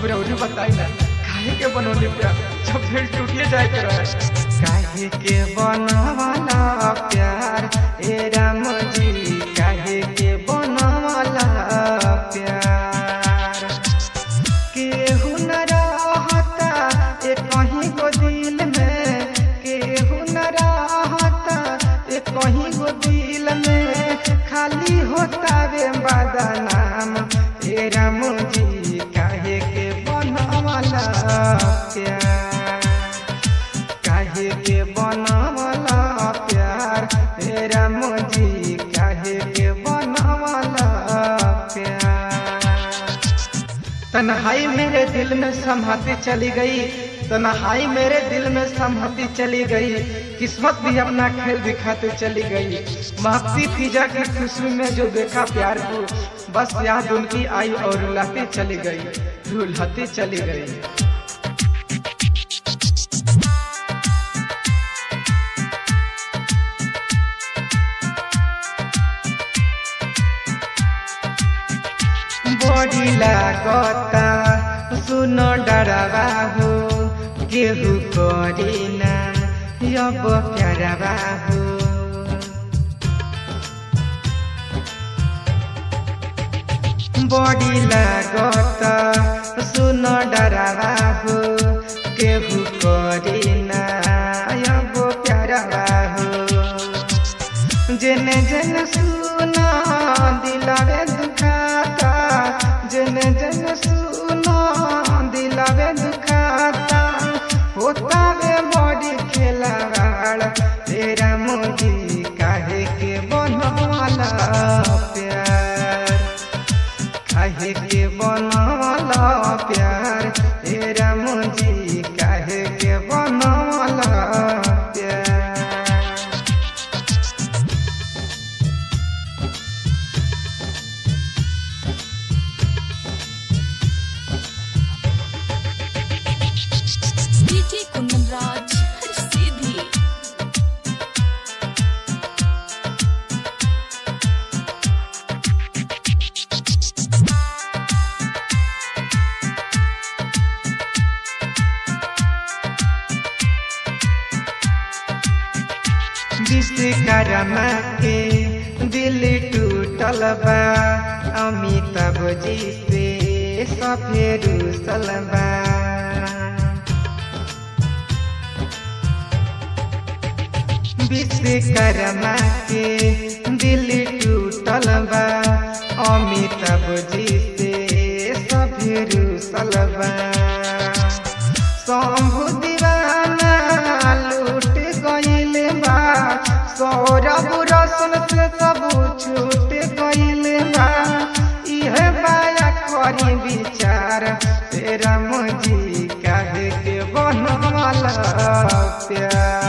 अब रौरी बताई ना काहे के बनौली प्यार जब दिल टूटिए जाए के रहे। काहे के बनवाला प्यार ए राम जी, काहे के बनवाला प्यार। केहू न रहता ए कहीं गो दिल में, केहू न रहता ए कहीं गो दिल में, खाली होता वे बदनाम ए राम जी, काहे के बनवाला प्यार, काहे के बनवाला प्यार हे राम जी, काहे के बनवाला प्यार। तन्हाई मेरे दिल में समाती चली गई, तन्हाई मेरे दिल में समाती चली गई, किस्मत भी अपना खेल दिखाते चली गई। महकती फिजा की खुशबू में जो देखा प्यार को, बस याद उनकी आई और रुलाती चली गई, रुलाती चली गई। बड़ी लागता सुनो डरवा हो, केहू करी ना अब प्यारवा हो। बड़ी लागता सुनो डरवा हो, केहू करी ना अब प्यारवा हो। जेने जेने सुना दिलावे दुखाता, जेने जेने सुना दिलावे दुखाता, होता वे बड़ी खेलवाड़ तेरा मुझी, काहे के बनवाला प्यार, काहे के बनवाला प्यार तेरा मुझी, काहे के बनवाला प्यार। विश्वकर्मा के दिल टूटल बा, अमिताभ जी से सफे रूसल बा। विश्वकर्मा के दिल टूटल बा, अमिताभ जी से सफे रूसल बा। शंभु दीवाना लूट गइल बा, सौरभ रोशन से सब छूट गइल बा। इहे बाया करी विचार तेरा मुझी, काहे के बनवाला प्यार।